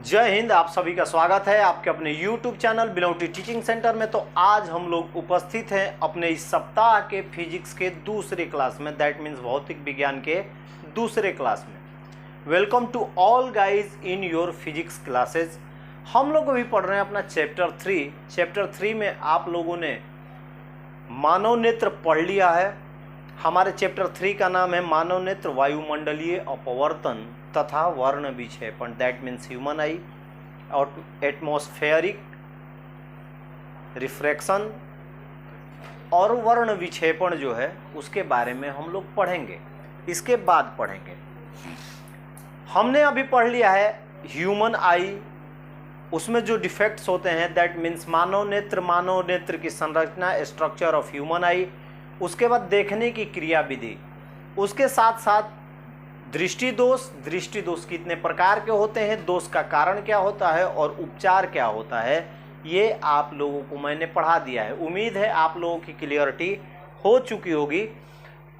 जय हिंद। आप सभी का स्वागत है आपके अपने YouTube चैनल बिलोटी टीचिंग सेंटर में। तो आज हम लोग उपस्थित हैं अपने इस सप्ताह के फिजिक्स के दूसरे क्लास में, दैट मीन्स भौतिक विज्ञान के दूसरे क्लास में। Welcome to all guys in your physics classes. हम लोग अभी पढ़ रहे हैं अपना चैप्टर 3 में आप लोगों ने मानव नेत्र पढ़ लिया है। हमारे चैप्टर 3 का नाम है मानव नेत्र, वायुमंडलीय अपवर्तन तथा वर्ण विक्षेपण, दैट मीन्स ह्यूमन आई और एटमॉस्फेरिक रिफ्रैक्शन और वर्ण विक्षेपण जो है उसके बारे में हम लोग पढ़ेंगे, इसके बाद पढ़ेंगे। हमने अभी पढ़ लिया है ह्यूमन आई, उसमें जो डिफेक्ट्स होते हैं दैट मीन्स मानव नेत्र की संरचना, स्ट्रक्चर ऑफ ह्यूमन आई, उसके बाद देखने की क्रिया विधि, उसके साथ साथ दृष्टि दोष कितने प्रकार के होते हैं, दोष का कारण क्या होता है और उपचार क्या होता है, ये आप लोगों को मैंने पढ़ा दिया है। उम्मीद है आप लोगों की क्लियरिटी हो चुकी होगी।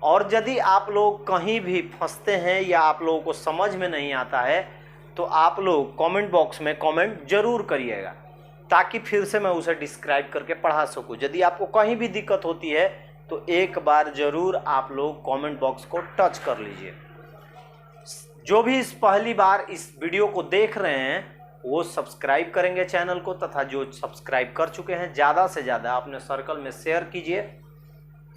और यदि आप लोग कहीं भी फंसते हैं या आप लोगों को समझ में नहीं आता है तो आप लोग कमेंट बॉक्स में कमेंट जरूर करिएगा, ताकि फिर से मैं उसे डिस्क्राइब करके पढ़ा सकूं। यदि आपको कहीं भी दिक्कत होती है तो एक बार जरूर आप लोग कमेंट बॉक्स को टच कर लीजिए। जो भी इस पहली बार इस वीडियो को देख रहे हैं वो सब्सक्राइब करेंगे चैनल को, तथा जो सब्सक्राइब कर चुके हैं ज़्यादा से ज़्यादा अपने सर्कल में शेयर कीजिए।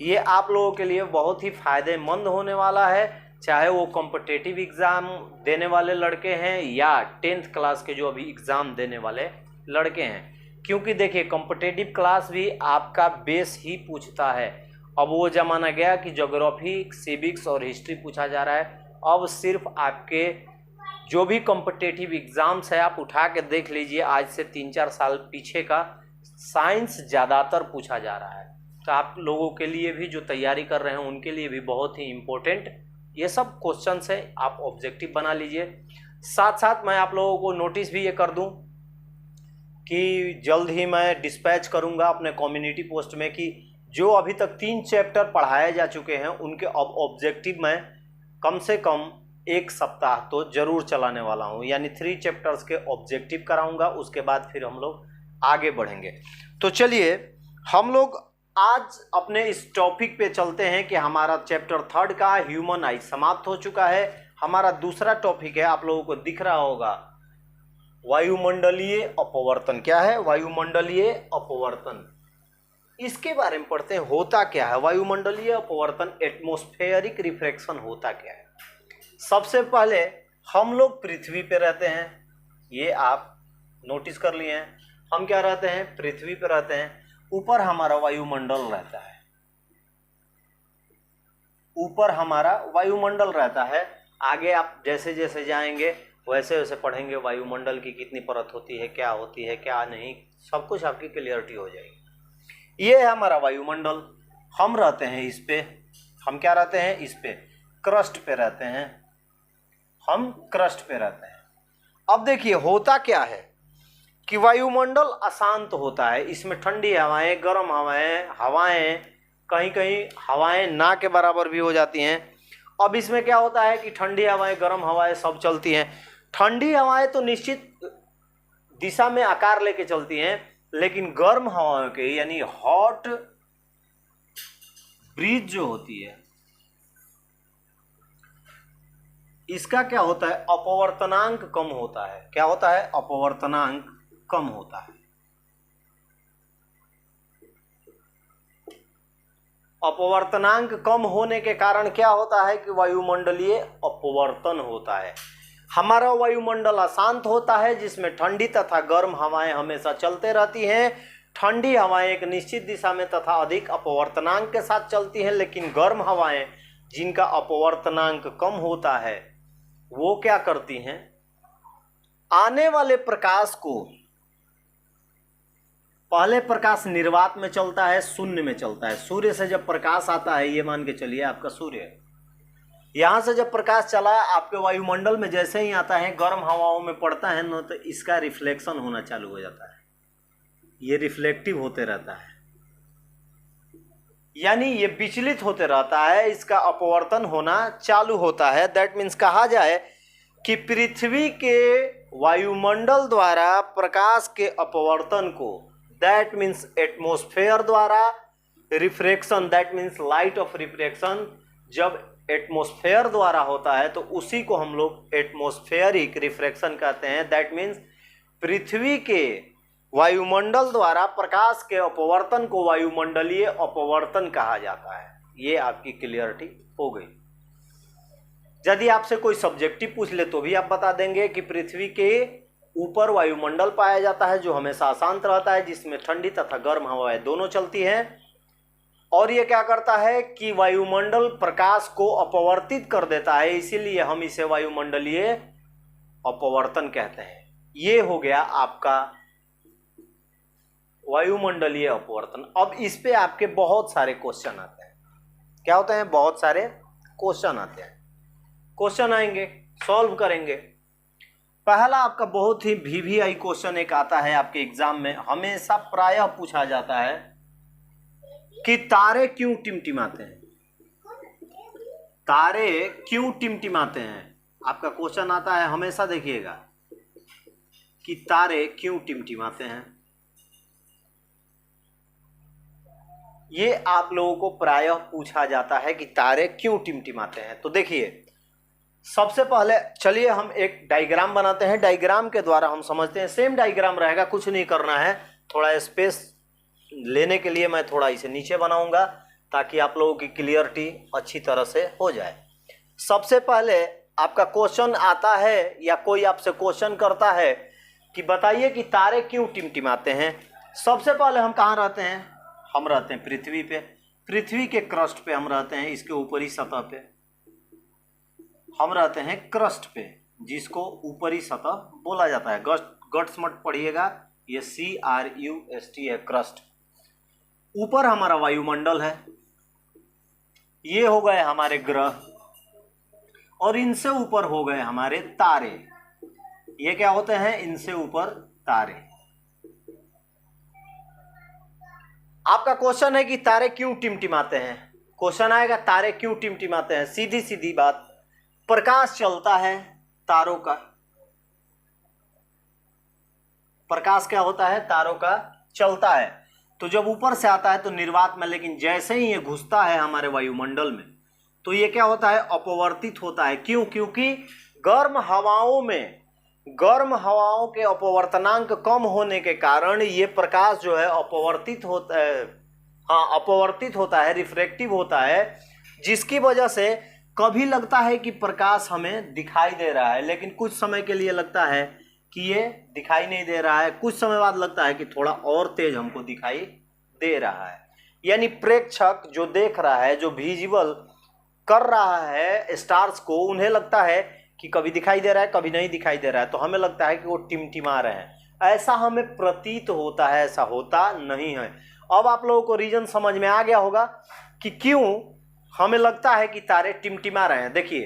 ये आप लोगों के लिए बहुत ही फायदेमंद होने वाला है, चाहे वो कॉम्पिटिटिव एग्ज़ाम देने वाले लड़के हैं या 10th क्लास के जो अभी एग्ज़ाम देने वाले लड़के हैं। क्योंकि देखिए कॉम्पिटिटिव क्लास भी आपका बेस ही पूछता है। अब वो ज़माना गया कि ज्योग्राफी, सिविक्स और हिस्ट्री पूछा जा रहा है। अब सिर्फ आपके जो भी कॉम्पिटिटिव एग्ज़ाम्स है आप उठा के देख लीजिए, आज से 3-4 साल पीछे का साइंस ज़्यादातर पूछा जा रहा है। तो आप लोगों के लिए भी जो तैयारी कर रहे हैं उनके लिए भी बहुत ही इम्पोर्टेंट ये सब क्वेश्चंस है, आप ऑब्जेक्टिव बना लीजिए। साथ साथ मैं आप लोगों को नोटिस भी ये कर दूं कि जल्द ही मैं डिस्पैच करूंगा अपने कम्युनिटी पोस्ट में कि जो अभी तक 3 चैप्टर पढ़ाए जा चुके हैं उनके अब ऑब्जेक्टिव मैं कम से कम 1 सप्ताह तो जरूर चलाने वाला हूं, यानी 3 चैप्टर्स के ऑब्जेक्टिव कराऊंगा। उसके बाद फिर हम लोग आगे बढ़ेंगे। तो चलिए हम लोग आज अपने इस टॉपिक पे चलते हैं कि हमारा चैप्टर 3 का ह्यूमन आई समाप्त हो चुका है। हमारा दूसरा टॉपिक है, आप लोगों को दिख रहा होगा, वायुमंडलीय अपवर्तन। क्या है वायुमंडलीय अपवर्तन? इसके बारे में पढ़ते हैं, होता क्या है वायुमंडलीय अपवर्तन, एटमॉस्फेरिक रिफ्रैक्शन होता क्या है। सबसे पहले हम लोग पृथ्वी पे रहते हैं, ये आप नोटिस कर लिए हैं। हम क्या रहते हैं? पृथ्वी पे रहते हैं। ऊपर हमारा वायुमंडल रहता है, ऊपर हमारा वायुमंडल रहता है। आगे आप जैसे जैसे जाएंगे वैसे वैसे पढ़ेंगे वायुमंडल की कितनी परत होती है, क्या होती है, क्या नहीं, सब कुछ आपकी क्लियरिटी हो जाएगी। ये है हमारा वायुमंडल, हम रहते हैं इस पे। हम क्या रहते हैं? इस पे, क्रस्ट पे रहते हैं, हम क्रस्ट पे रहते हैं। अब देखिए होता क्या है कि वायुमंडल अशांत होता है, इसमें ठंडी हवाएं, गर्म हवाएं, कहीं कहीं हवाएं ना के बराबर भी हो जाती हैं। अब इसमें क्या होता है कि ठंडी हवाएं, गर्म हवाएं सब चलती हैं। ठंडी हवाएं तो निश्चित दिशा में आकार लेके चलती हैं, लेकिन गर्म हवाओं के यानी हॉट ब्रीज जो होती है इसका क्या होता है? अपवर्तनांक कम होता है। क्या होता है? अपवर्तनांक कम होता है। अपवर्तनांक कम होने के कारण क्या होता है कि वायुमंडलीय अपवर्तन होता है। हमारा वायुमंडल अशांत होता है जिसमें ठंडी तथा गर्म हवाएं हमेशा चलते रहती हैं। ठंडी हवाएं एक निश्चित दिशा में तथा अधिक अपवर्तनांक के साथ चलती हैं, लेकिन गर्म हवाएं जिनका अपवर्तनांक कम होता है वो क्या करती हैं? आने वाले प्रकाश को, पहले प्रकाश निर्वात में चलता है, शून्य में चलता है। सूर्य से जब प्रकाश आता है, ये मान के चलिए आपका सूर्य है, यहां से जब प्रकाश चला आपके वायुमंडल में जैसे ही आता है, गर्म हवाओं में पड़ता है ना, तो इसका रिफ्लेक्शन होना चालू हो जाता है, ये रिफ्लेक्टिव होते रहता है, यानी ये विचलित होते रहता है, इसका अपवर्तन होना चालू होता है। दैट मीन्स कहा जाए कि पृथ्वी के वायुमंडल द्वारा प्रकाश के अपवर्तन को, दैट मीन्स एटमॉस्फेयर द्वारा, refraction that means light of refraction जब एटमॉस्फेयर द्वारा होता है तो उसी को हम लोग एटमॉस्फेरिक रिफ्रैक्शन कहते हैं। दैट मीन्स पृथ्वी के वायुमंडल द्वारा प्रकाश के अपवर्तन को वायुमंडलीय अपवर्तन कहा जाता है। ये आपकी क्लियरिटी हो गई। यदि आपसे कोई सब्जेक्टिव पूछ ले तो भी आप बता देंगे कि पृथ्वी के ऊपर वायुमंडल पाया जाता है जो हमेशा अशांत रहता है, जिसमें ठंडी तथा गर्म हवाएं दोनों चलती हैं, और ये क्या करता है कि वायुमंडल प्रकाश को अपवर्तित कर देता है, इसीलिए हम इसे वायुमंडलीय अपवर्तन कहते हैं। ये हो गया आपका वायुमंडलीय अपवर्तन। अब इस पे आपके बहुत सारे क्वेश्चन आते हैं। क्या होते हैं? बहुत सारे क्वेश्चन आते हैं। क्वेश्चन आएंगे, सॉल्व करेंगे। पहला आपका बहुत ही VVI क्वेश्चन एक आता है आपके एग्जाम में, हमेशा प्रायः पूछा जाता है कि तारे क्यों टिमटिमाते हैं? तारे क्यों टिमटिमाते हैं? आपका क्वेश्चन आता है हमेशा, देखिएगा कि तारे क्यों टिमटिमाते हैं। ये आप लोगों को प्रायः पूछा जाता है कि तारे क्यों टिमटिमाते हैं। तो देखिए, सबसे पहले चलिए हम एक डायग्राम बनाते हैं। डायग्राम के द्वारा हम समझते हैं। सेम डायग्राम रहेगा, कुछ नहीं करना है। थोड़ा स्पेस लेने के लिए मैं थोड़ा इसे नीचे बनाऊंगा ताकि आप लोगों की क्लियरिटी अच्छी तरह से हो जाए। सबसे पहले आपका क्वेश्चन आता है या कोई आपसे क्वेश्चन करता है कि बताइए कि तारे क्यों टिमटिमाते हैं। सबसे पहले हम कहाँ रहते हैं? हम रहते हैं पृथ्वी पे। पृथ्वी के क्रस्ट पे हम रहते हैं, इसके ऊपरी सतह पे हम रहते हैं, क्रस्ट पे, जिसको ऊपरी सतह बोला जाता है। गट्स मत पढ़िएगा, ये CRUST है, क्रस्ट। ऊपर हमारा वायुमंडल है, ये हो गए हमारे ग्रह, और इनसे ऊपर हो गए हमारे तारे। ये क्या होते हैं? इनसे ऊपर तारे। आपका क्वेश्चन है कि तारे क्यों टिमटिमाते हैं। क्वेश्चन आएगा तारे क्यों टिमटिमाते हैं। सीधी सीधी बात, प्रकाश चलता है तारों का। प्रकाश क्या होता है? तारों का चलता है। तो जब ऊपर से आता है तो निर्वात में, लेकिन जैसे ही ये घुसता है हमारे वायुमंडल में तो ये क्या होता है? अपवर्तित होता है। क्यों? क्योंकि गर्म हवाओं के अपवर्तनांक कम होने के कारण ये प्रकाश जो है अपवर्तित होता है, रिफ्रैक्टिव होता है, जिसकी वजह से कभी लगता है कि प्रकाश हमें दिखाई दे रहा है, लेकिन कुछ समय के लिए लगता है कि ये दिखाई नहीं दे रहा है। कुछ समय बाद लगता है कि थोड़ा और तेज हमको दिखाई दे रहा है। यानी प्रेक्षक जो देख रहा है, जो विजुअल कर रहा है स्टार्स को, उन्हें लगता है कि कभी दिखाई दे रहा है, कभी नहीं दिखाई दे रहा है। तो हमें लगता है कि वो टिमटिमा रहे हैं, ऐसा हमें प्रतीत होता है, ऐसा होता नहीं है। अब आप लोगों को रीजन समझ में आ गया होगा कि क्यों हमें लगता है कि तारे टिमटिमा रहे हैं। देखिए,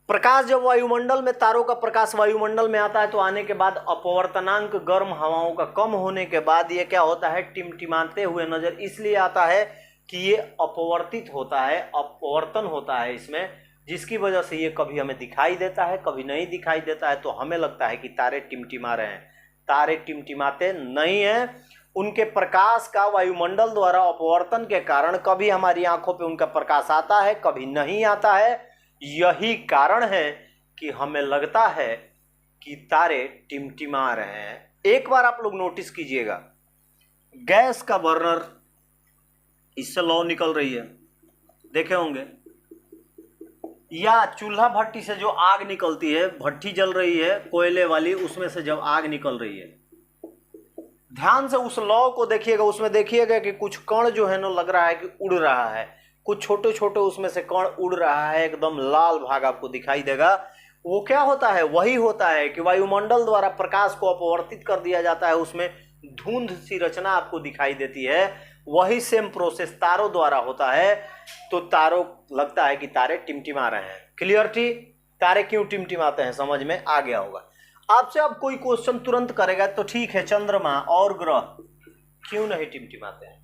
प्रकाश जब वायुमंडल में, तारों का प्रकाश वायुमंडल में आता है तो आने के बाद अपवर्तनांक गर्म हवाओं का कम होने के बाद ये क्या होता है? टिमटिमाते हुए नजर इसलिए आता है कि ये अपवर्तित होता है, अपवर्तन होता है इसमें, जिसकी वजह से ये कभी हमें दिखाई देता है, कभी नहीं दिखाई देता है। तो हमें लगता है कि तारे टिमटिमा रहे हैं। तारे टिमटिमाते नहीं हैं। उनके प्रकाश का वायुमंडल द्वारा अपवर्तन के कारण कभी हमारी आंखों पे उनका प्रकाश आता है, कभी नहीं आता है। यही कारण है कि हमें लगता है कि तारे टिमटिमा रहे हैं। एक बार आप लोग नोटिस कीजिएगा, गैस का बर्नर, इससे लौ निकल रही है, देखे होंगे, या चूल्हा भट्टी से जो आग निकलती है, भट्टी जल रही है कोयले वाली, उसमें से जब आग निकल रही है, ध्यान से उस लौ को देखिएगा। उसमें देखिएगा कि कुछ कण जो है ना, लग रहा है कि उड़ रहा है, कुछ छोटे छोटे उसमें से कण उड़ रहा है, एकदम लाल भाग आपको दिखाई देगा। वो क्या होता है? वही होता है कि वायुमंडल द्वारा प्रकाश को अपवर्तित कर दिया जाता है, उसमें धुंध सी रचना आपको दिखाई देती है। वही सेम प्रोसेस तारों द्वारा होता है। तो तारों, लगता है कि तारे टिमटिमा रहे हैं। क्लियरिटी, तारे क्यों टिमटिमाते हैं समझ में आ गया होगा। आपसे अब कोई क्वेश्चन तुरंत करेगा तो ठीक है, चंद्रमा और ग्रह क्यों नहीं टिमटिमाते हैं?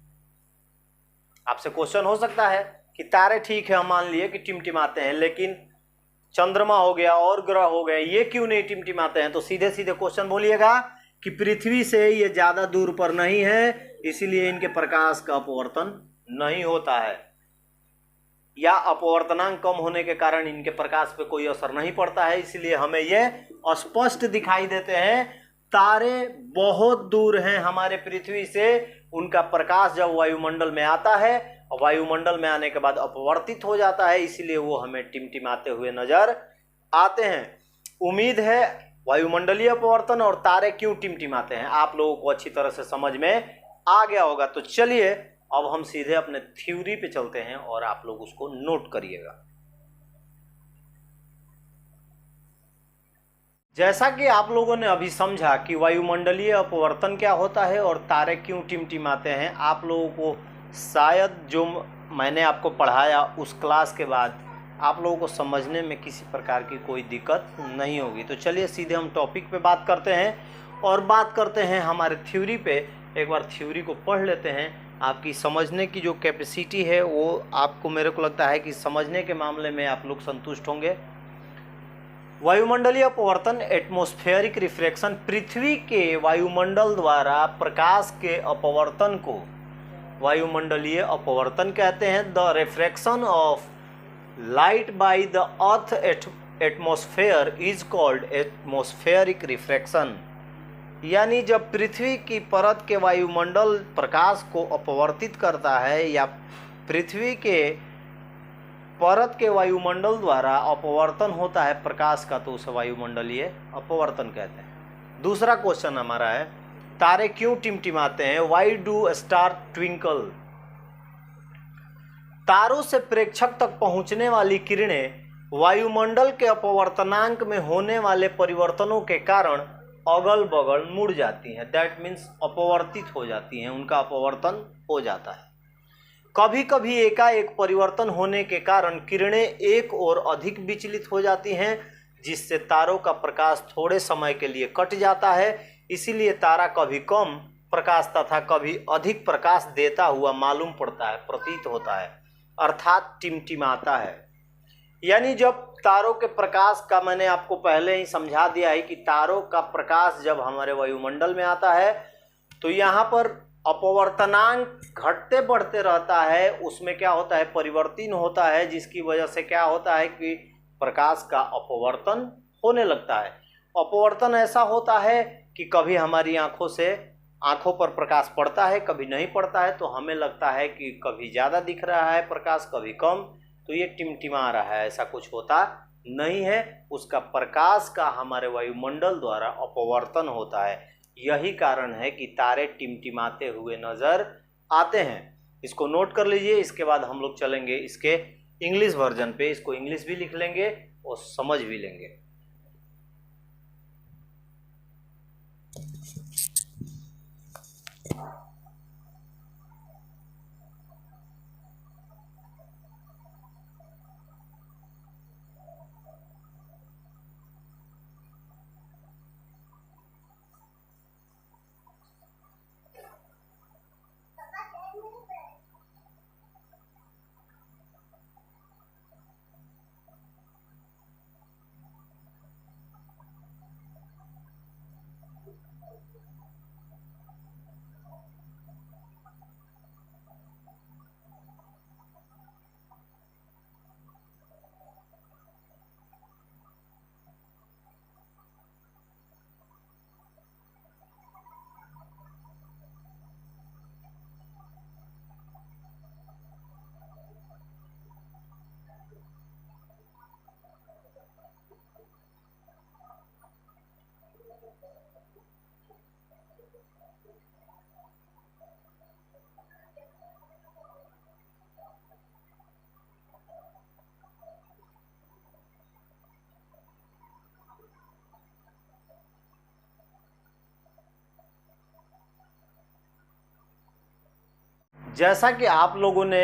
आपसे क्वेश्चन हो सकता है कि तारे ठीक है, हम मान लिए कि टिमटिमाते हैं, लेकिन चंद्रमा हो गया और ग्रह हो गए, ये क्यों नहीं टिमटिमाते हैं? तो सीधे सीधे क्वेश्चन बोलिएगा कि पृथ्वी से ये ज्यादा दूर पर नहीं है, इसीलिए इनके प्रकाश का अपवर्तन नहीं होता है, या अपवर्तनांक कम होने के कारण इनके प्रकाश पे कोई असर नहीं पड़ता है, इसलिए हमें ये स्पष्ट दिखाई देते हैं। तारे बहुत दूर हैं हमारे पृथ्वी से, उनका प्रकाश जब वायुमंडल में आता है और वायुमंडल में आने के बाद अपवर्तित हो जाता है, इसीलिए वो हमें टिमटिमाते हुए नजर आते हैं। उम्मीद है वायुमंडलीय अपवर्तन और तारे क्यों टिमटिमाते हैं आप लोगों को अच्छी तरह से समझ में आ गया होगा। तो चलिए अब हम सीधे अपने थ्योरी पे चलते हैं और आप लोग उसको नोट करिएगा। जैसा कि आप लोगों ने अभी समझा कि वायुमंडलीय अपवर्तन क्या होता है और तारे क्यों टिमटिमाते हैं, आप लोगों को शायद जो मैंने आपको पढ़ाया उस क्लास के बाद आप लोगों को समझने में किसी प्रकार की कोई दिक्कत नहीं होगी। तो चलिए सीधे हम टॉपिक पे बात करते हैं और बात करते हैं हमारे थ्योरी पे। एक बार थ्योरी को पढ़ लेते हैं। आपकी समझने की जो कैपेसिटी है वो आपको, मेरे को लगता है कि समझने के मामले में आप लोग संतुष्ट होंगे। वायुमंडलीय अपवर्तन एटमॉस्फेरिक रिफ्रैक्शन, पृथ्वी के वायुमंडल द्वारा प्रकाश के अपवर्तन को वायुमंडलीय अपवर्तन कहते हैं। The refraction of light by the earth atmosphere is called atmospheric refraction. यानी जब पृथ्वी की परत के वायुमंडल प्रकाश को अपवर्तित करता है या पृथ्वी के परत के वायुमंडल द्वारा अपवर्तन होता है प्रकाश का, तो उसे वायुमंडलीय अपवर्तन कहते हैं। दूसरा क्वेश्चन हमारा है, तारे क्यों टिमटिमाते हैं? Why do star twinkle? तारों से प्रेक्षक तक पहुंचने वाली किरणें वायुमंडल के अपवर्तनांक में होने वाले परिवर्तनों के कारण अगल बगल मुड़ जाती हैं। दैट मीन्स अपवर्तित हो जाती हैं, उनका अपवर्तन हो जाता है। कभी कभी एकाएक परिवर्तन होने के कारण किरणें एक और अधिक विचलित हो जाती हैं, जिससे तारों का प्रकाश थोड़े समय के लिए कट जाता है। इसीलिए तारा कभी कम प्रकाश तथा कभी अधिक प्रकाश देता हुआ मालूम पड़ता है, प्रतीत होता है, अर्थात टिमटिमाता है। यानी जब तारों के प्रकाश का, मैंने आपको पहले ही समझा दिया है कि तारों का प्रकाश जब हमारे वायुमंडल में आता है तो यहाँ पर अपवर्तनांक घटते बढ़ते रहता है, उसमें क्या होता है, परिवर्तन होता है, जिसकी वजह से क्या होता है कि प्रकाश का अपवर्तन होने लगता है। अपवर्तन ऐसा होता है कि कभी हमारी आंखों पर प्रकाश पड़ता है, कभी नहीं पड़ता है, तो हमें लगता है कि कभी ज़्यादा दिख रहा है प्रकाश, कभी कम, तो ये टिमटिमा रहा है। ऐसा कुछ होता नहीं है, उसका प्रकाश का हमारे वायुमंडल द्वारा अपवर्तन होता है। यही कारण है कि तारे टिमटिमाते हुए नजर आते हैं। इसको नोट कर लीजिए। इसके बाद हम लोग चलेंगे इसके इंग्लिश वर्जन पे, इसको इंग्लिश भी लिख लेंगे और समझ भी लेंगे। जैसा कि आप लोगों ने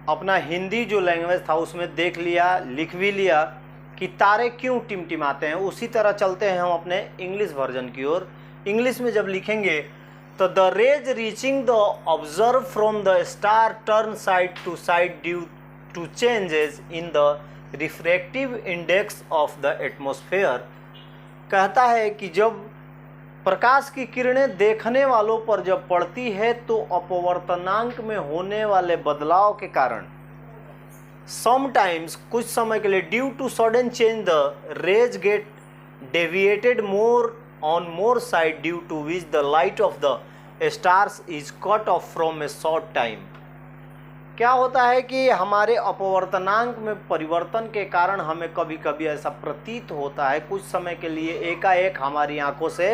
अपना हिंदी जो लैंग्वेज था उसमें देख लिया, लिख भी लिया कि तारे क्यों टिमटिमाते हैं, उसी तरह चलते हैं हम अपने इंग्लिश वर्जन की ओर। इंग्लिश में जब लिखेंगे तो the rays reaching the observe from the star turn side to side due to changes in the refractive index of the atmosphere कहता है कि जब प्रकाश की किरणें देखने वालों पर जब पड़ती है तो अपवर्तनांक में होने वाले बदलाव के कारण समटाइम्स कुछ समय के लिए due to sudden change the rays get deviated more on more side due to which the light of the stars is cut off from a short time. क्या होता है कि हमारे अपवर्तनांक में परिवर्तन के कारण हमें कभी कभी ऐसा प्रतीत होता है, कुछ समय के लिए एकाएक हमारी आंखों से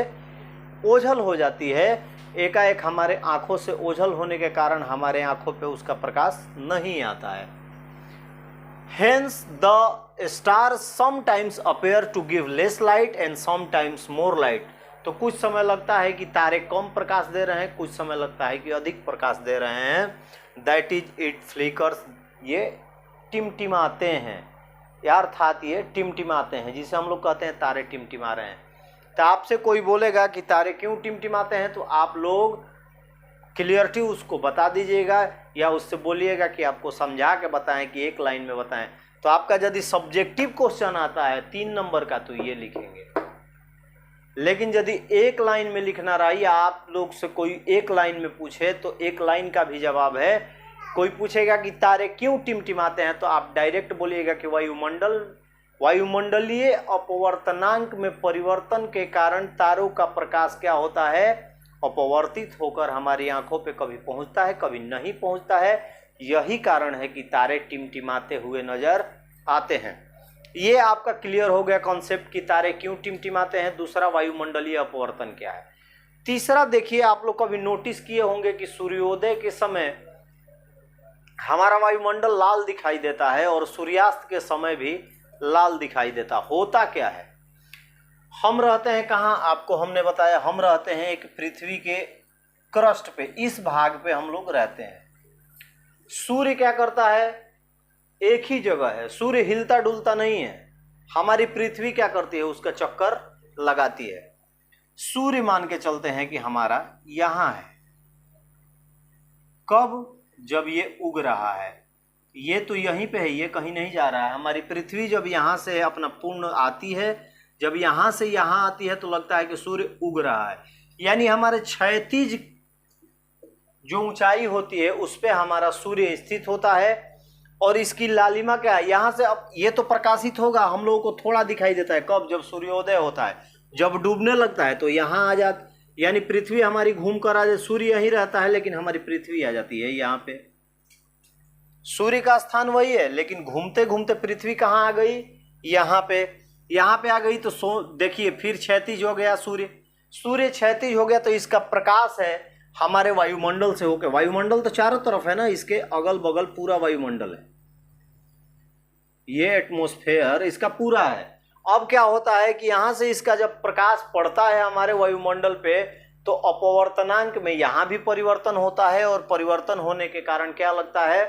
ओझल हो जाती है। एकाएक हमारे आंखों से ओझल होने के कारण हमारे आंखों पे उसका प्रकाश नहीं आता है। Hence the stars sometimes appear to give less light and sometimes more light। तो कुछ समय लगता है कि तारे कम प्रकाश दे रहे हैं, कुछ समय लगता है कि अधिक प्रकाश दे रहे हैं। That is it flickers, ये टिमटिमाते हैं, अर्थात ये टिमटिमाते हैं, जिसे हम लोग कहते हैं तारे टिमटिमा रहे हैं। तो आपसे कोई बोलेगा कि तारे क्यों टिमटिमाते हैं तो आप लोग क्लियरिटी उसको बता दीजिएगा या उससे बोलिएगा कि आपको समझा के बताएं कि एक लाइन में बताएं। तो आपका यदि सब्जेक्टिव क्वेश्चन आता है 3 नंबर का तो ये लिखेंगे, लेकिन यदि एक लाइन में लिखना रहा या आप लोग से कोई एक लाइन में पूछे तो एक लाइन का भी जवाब है। कोई पूछेगा कि तारे क्यों टिमटिमाते हैं तो आप डायरेक्ट बोलिएगा कि वायुमंडलीय अपवर्तनांक में परिवर्तन के कारण तारों का प्रकाश क्या होता है, अपवर्तित होकर हमारी आंखों पे कभी पहुंचता है कभी नहीं पहुंचता है। यही कारण है कि तारे टिमटिमाते हुए नजर आते हैं। ये आपका क्लियर हो गया कॉन्सेप्ट कि तारे क्यों टिमटिमाते हैं। दूसरा, वायुमंडलीय अपवर्तन क्या है। तीसरा देखिए, आप लोग कभी नोटिस किए होंगे कि सूर्योदय के समय हमारा वायुमंडल लाल दिखाई देता है और सूर्यास्त के समय भी लाल दिखाई देता। होता क्या है, हम रहते हैं कहाँ, आपको हमने बताया, हम रहते हैं एक पृथ्वी के क्रस्ट पे, इस भाग पे हम लोग रहते हैं। सूर्य क्या करता है, एक ही जगह है, सूर्य हिलता डुलता नहीं है। हमारी पृथ्वी क्या करती है, उसका चक्कर लगाती है। सूर्य मान के चलते हैं कि हमारा यहां है, कब, जब ये उग रहा है, ये तो यहीं पे है, ये कहीं नहीं जा रहा है। हमारी पृथ्वी जब यहां से अपना पूर्ण आती है, जब यहां से यहां आती है तो लगता है कि सूर्य उग रहा है। यानी हमारे क्षैतिज जो ऊंचाई होती है उस पे हमारा सूर्य स्थित होता है और इसकी लालिमा क्या है, यहां से अब ये तो प्रकाशित होगा, हम लोगों को थोड़ा दिखाई देता है कब, जब सूर्योदय होता है। जब डूबने लगता है तो यहां आ जाता, यानी पृथ्वी हमारी घूम कर आ जाए, सूर्य यहीं रहता है लेकिन हमारी पृथ्वी आ जाती है यहाँ पे। सूर्य का स्थान वही है लेकिन घूमते घूमते पृथ्वी कहाँ आ गई, यहाँ पे आ गई। तो देखिए फिर क्षैतिज हो गया सूर्य, सूर्य क्षैतिज हो गया तो इसका प्रकाश है हमारे वायुमंडल से होकर, वायुमंडल तो चारों तरफ है ना, इसके अगल बगल पूरा वायुमंडल है, ये एटमॉस्फेयर इसका पूरा है। अब क्या होता है कि यहां से इसका जब प्रकाश पड़ता है हमारे वायुमंडल पे तो अपवर्तनांक में यहां भी परिवर्तन होता है और परिवर्तन होने के कारण क्या लगता है,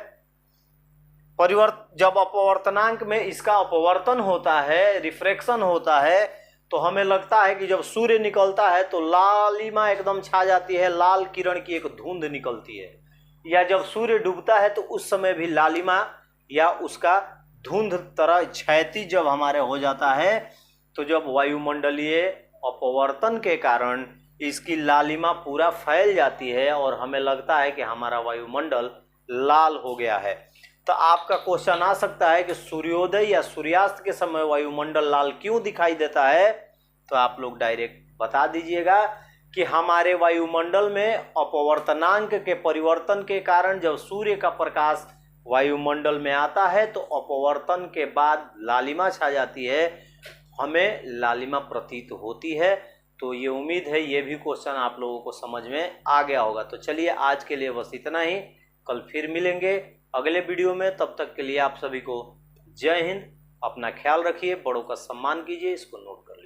जब अपवर्तनांक में इसका अपवर्तन होता है, रिफ्रैक्शन होता है, तो हमें लगता है कि जब सूर्य निकलता है तो लालिमा एकदम छा जाती है, लाल किरण की एक धुंध निकलती है। या जब सूर्य डूबता है तो उस समय भी लालिमा या उसका धुंध तरह क्षैतिज जब हमारे हो जाता है तो जब वायुमंडलीय अपवर्तन के कारण इसकी लालिमा पूरा फैल जाती है और हमें लगता है कि हमारा वायुमंडल लाल हो गया है। तो आपका क्वेश्चन आ सकता है कि सूर्योदय या सूर्यास्त के समय वायुमंडल लाल क्यों दिखाई देता है, तो आप लोग डायरेक्ट बता दीजिएगा कि हमारे वायुमंडल में अपवर्तनांक के परिवर्तन के कारण जब सूर्य का प्रकाश वायुमंडल में आता है तो अपवर्तन के बाद लालिमा छा जाती है, हमें लालिमा प्रतीत होती है। तो ये उम्मीद है ये भी क्वेश्चन आप लोगों को समझ में आ गया होगा। तो चलिए आज के लिए बस इतना ही, कल फिर मिलेंगे अगले वीडियो में। तब तक के लिए आप सभी को जय हिंद, अपना ख्याल रखिए, बड़ों का सम्मान कीजिए, इसको नोट करें।